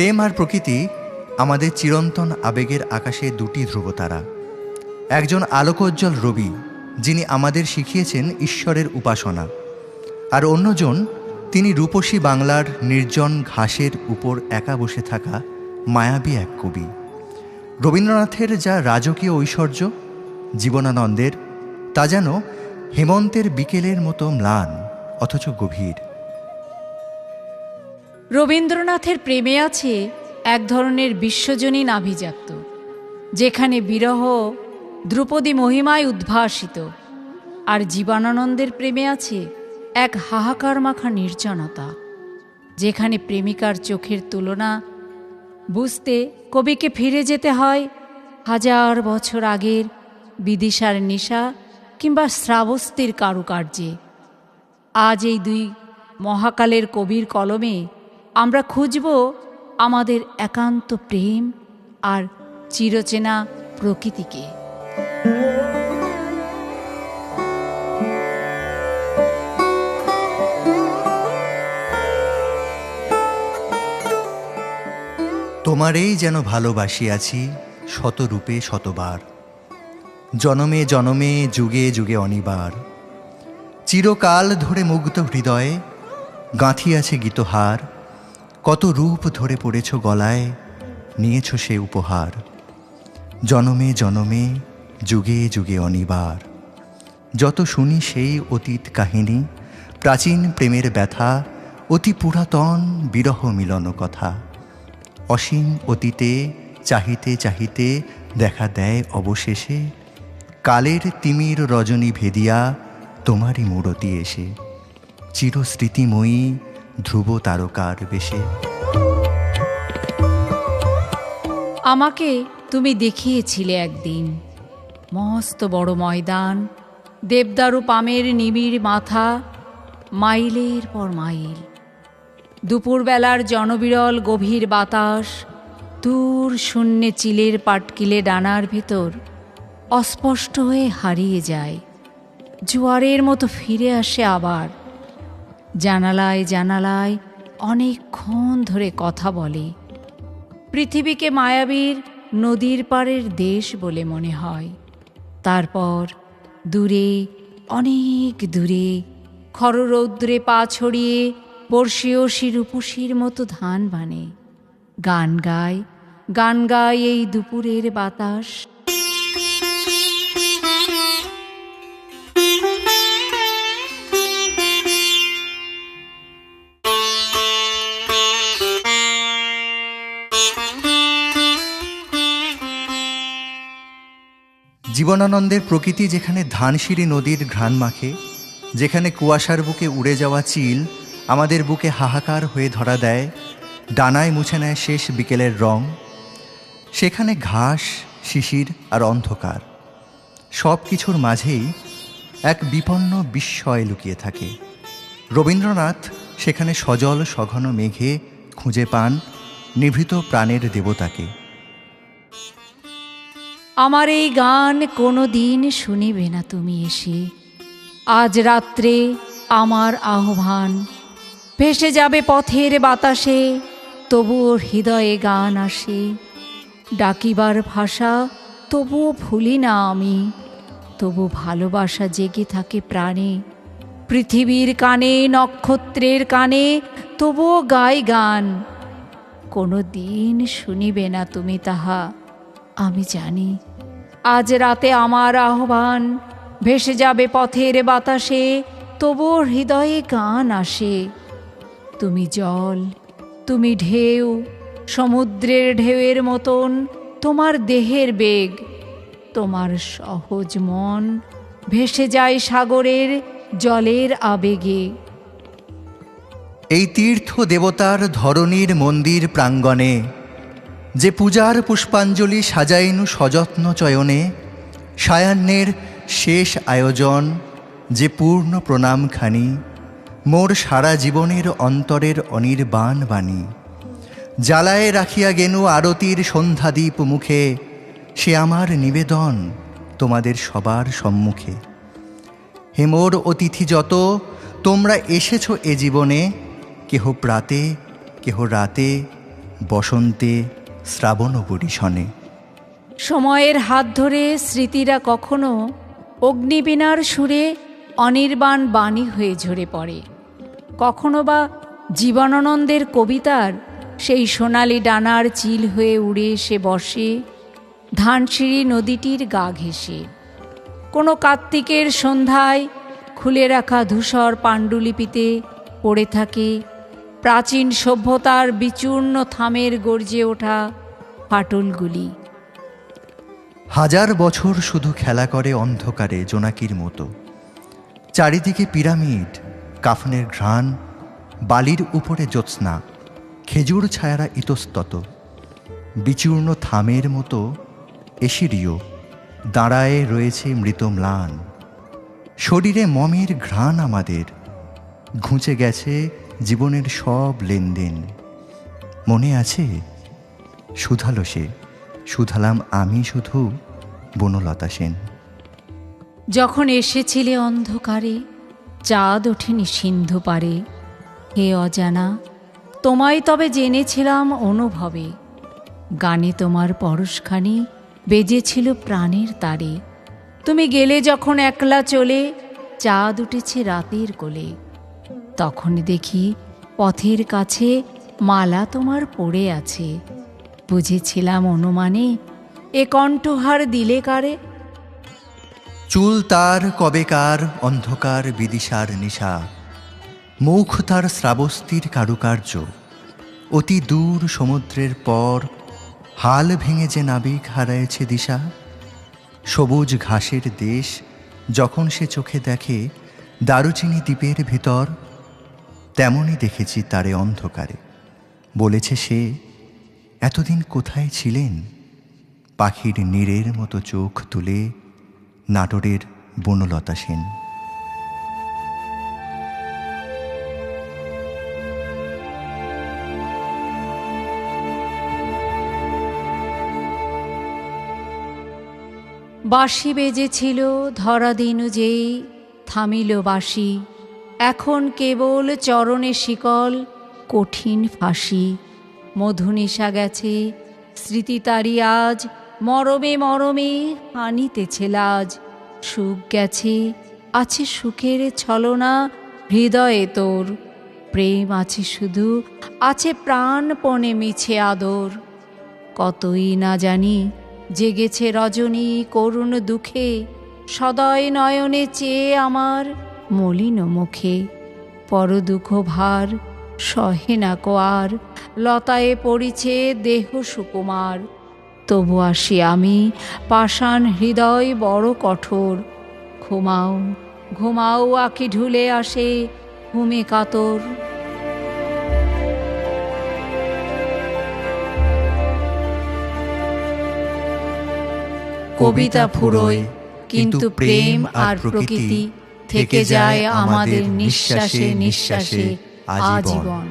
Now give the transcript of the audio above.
প্রেম আর প্রকৃতি আমাদের চিরন্তন আবেগের আকাশে দুটি ধ্রুবতারা। একজন আলোকোজ্জ্বল রবি, যিনি আমাদের শিখিয়েছেন ঈশ্বরের উপাসনা, আর অন্যজন তিনি রূপসী বাংলার নির্জন ঘাসের উপর একা বসে থাকা মায়াবী এক কবি। রবীন্দ্রনাথের যা রাজকীয় ঐশ্বর্য, জীবনানন্দের তা যেন হেমন্তের বিকেলের মতো ম্লান অথচ গভীর। রবীন্দ্রনাথের প্রেমে আছে এক ধরনের বিশ্বজনীন আভিজাত্য, যেখানে বিরহ ধ্রুপদী মহিমায় উদ্ভাসিত। আর জীবনানন্দের প্রেমে আছে এক হাহাকার মাখা নির্জনতা, যেখানে প্রেমিকার চোখের তুলনা বুঝতে কবিকে ফিরে যেতে হয় হাজার বছর আগের বিদিশার নিশা কিংবা শ্রাবস্তির কারুকার্যে। আজ এই দুই মহাকালের কবির কলমে আমরা খুঁজব আমাদের একান্ত প্রেম আর চিরচেনা প্রকৃতিকে। তোমারেই যেন ভালোবাসিয়াছি শতরূপে শতবার, জনমে জনমে যুগে যুগে অনিবার। চিরকাল ধরে মুগ্ধ হৃদয়ে গাঁথিয়াছে গীতহার, কত রূপ ধরে পড়েছ গলায়, নিয়েছ সে উপহার। জনমে জনমে যুগে যুগে অনিবার। যত শুনি সেই অতীত কাহিনী, প্রাচীন প্রেমের ব্যথা, অতি পুরাতন বিরহ মিলন কথা। অসীম অতীতে চাহিতে চাহিতে দেখা দেয় অবশেষে, কালের তিমির রজনী ভেদিয়া তোমারই মূরতি এসে, চিরস্মৃতিময়ী ধ্রুব তারকার বেশে। আমাকে তুমি দেখিয়েছিলে একদিন মস্ত বড় ময়দান, দেবদারু পামের নিবিড় মাথা, মাইলের পর মাইল। দুপুরবেলার জনবিরল গভীর বাতাস দূর শূন্যে চিলের পাটকিলে ডানার ভেতর অস্পষ্ট হয়ে হারিয়ে যায়, জোয়ারের মতো ফিরে আসে আবার। জানালায় জানালায় অনেকক্ষণ ধরে কথা বলে। পৃথিবীকে মায়াবীর নদীর পাড়ের দেশ বলে মনে হয়। তারপর দূরে, অনেক দূরে খররৌদ্রে পা ছড়িয়ে বর্ষীয়সী রূপসীর মতো ধান বানে। গান গায়, গান গায় এই দুপুরের বাতাস। জীবনানন্দের প্রকৃতি যেখানে ধানসিঁড়ি নদীর ঘ্রাণ মাখে, যেখানে কুয়াশার বুকে উড়ে যাওয়া চিল আমাদের বুকে হাহাকার হয়ে ধরা দেয়, ডানায় মুছে নেয় শেষ বিকেলের রং, সেখানে ঘাস, শিশির আর অন্ধকার সব কিছুর মাঝেই এক বিপন্ন বিস্ময় লুকিয়ে থাকে। রবীন্দ্রনাথ সেখানে সজল সঘন মেঘে খুঁজে পান নিভৃত প্রাণের দেবতাকে। আমার এই গান কোনো দিন শুনিবে না তুমি এসে, আজ রাত্রে আমার আহ্বান ভেসে যাবে পথের বাতাসে, তবুও হৃদয়ে গান আসে। ডাকিবার ভাষা তবুও ভুলি না আমি, তবু ভালোবাসা জেগে থাকে প্রাণে। পৃথিবীর কানে, নক্ষত্রের কানে তবুও গাই গান। কোনো দিন শুনিবে না তুমি তাহা আমি জানি। আজ রাতে আমার আহ্বান ভেসে যাবে পথের বাতাসে, তবুও হৃদয়ে গান আসে। তুমি জল, তুমি ঢেউ, সমুদ্রের ঢেউয়ের মতন তোমার দেহের বেগ। তোমার সহজ মন ভেসে যায় সাগরের জলের আবেগে। এই তীর্থ দেবতার ধরণীর মন্দির প্রাঙ্গণে, যে পূজার পুষ্পাঞ্জলি সাজাইনু সযত্ন চয়নে, সায়াহ্নের শেষ আয়োজন যে পূর্ণ প্রণামখানি, মোর সারা জীবনের অন্তরের অনির্বাণ বাণী। জ্বালায় রাখিয়া গেনু আরতির সন্ধ্যাদীপ মুখে, সে আমার নিবেদন তোমাদের সবার সম্মুখে। হে মোর অতিথি যত, তোমরা এসেছ এ জীবনে, কেহ প্রাতে কেহ রাতে, বসন্তে শ্রাবণ বরিশনে। সময়ের হাত ধরে স্মৃতিরা কখনো অগ্নিবীণার সুরে অনির্বাণ বাণী হয়ে ঝরে পড়ে, কখনো বা জীবনানন্দের কবিতার সেই সোনালি ডানার চিল হয়ে উড়ে এসে বসে ধানসিঁড়ি নদীটির গা ঘেঁষে। কোনো কার্তিকের সন্ধ্যায় খুলে রাখা ধূসর পাণ্ডুলিপিতে পড়ে থাকে প্রাচীন সভ্যতার বিচূর্ণ থামের গর্জে ওঠা ফাটলগুলি। হাজার বছর শুধু খেলা করে অন্ধকারে জোনাকির মতো। চারিদিকে পিরামিড, কাফনের ঘ্রাণ, বালির উপরে জ্যোৎস্না, খেজুর ছায়ারা ইতস্তত। বিচূর্ণ থামের মতো এশিরিও দাঁড়ায়ে রয়েছে মৃত ম্লান। শরীরে মমের ঘ্রাণ আমাদের, ঘুঁচে গেছে জীবনের সব লেনদেন। মনে আছে? শুধালো সে, শুধালাম আমি শুধু বনলতা সেন। যখন এসেছিলে অন্ধকারে, চাঁদ ওঠেনি সিন্ধু পারে। হে অজানা, তোমায় তবে জেনেছিলাম অনুভবে। গানে তোমার পরশখানি বেজেছিল প্রাণের তারে। তুমি গেলে যখন একলা চলে, চাঁদ উঠেছে রাতের কোলে। তখন দেখি পথের কাছে মালা তোমার পড়ে আছে। বুঝেছিলাম অনুমানে, এ কণ্ঠহার দিলে কারে? চুল তার কবেকার অন্ধকার বিদিশার নিশা, মুখ তার শ্রাবস্তির কারুকার্য। অতি দূর সমুদ্রের পর হাল ভেঙে যে নাবিক হারায়েছে দিশা। সবুজ ঘাসের দেশ যখন সে চোখে দেখে দারুচিনি দ্বীপের ভিতর, তেমনই দেখেছি তারে অন্ধকারে। বলেছে সে, এতদিন কোথায় ছিলেন? পাখির নীড়ের মতো চোখ তুলে নাটোরের বনলতা সেন। বাঁশি বেজেছিল ধরা দিনু যেই, থামিল বাঁশি। এখন কেবল চরণে শিকল, কঠিন ফাঁসি। মধুনিশা গেছে, স্মৃতি তারি আজ মরমে মরমে হানিতেছে লাজ। সুখ গেছে, আছে সুখের ছলনা হৃদয়ে তোর। প্রেম আছে শুধু, আছে প্রাণপণে মিছে আদর। কতই না জানি জেগেছে রজনী করুণ দুঃখে, সদয় নয়নে চেয়ে আমার মলিন মুখে। পর দুঃখ ভার সহে না কো আর, লতায়ে পড়িছে দেহ সুকুমার। তবু আসি আমি, পাষাণ হৃদয় বড় কঠোর। ঘুমাও ঘুমাও আঁখি ঢুলে আসে ঘুমে কাতর। কবিতা ফুরোয়, কিন্তু প্রেম আর প্রকৃতি থেকে যায় আমাদের নিঃশ্বাসে নিঃশ্বাসে আজীবন।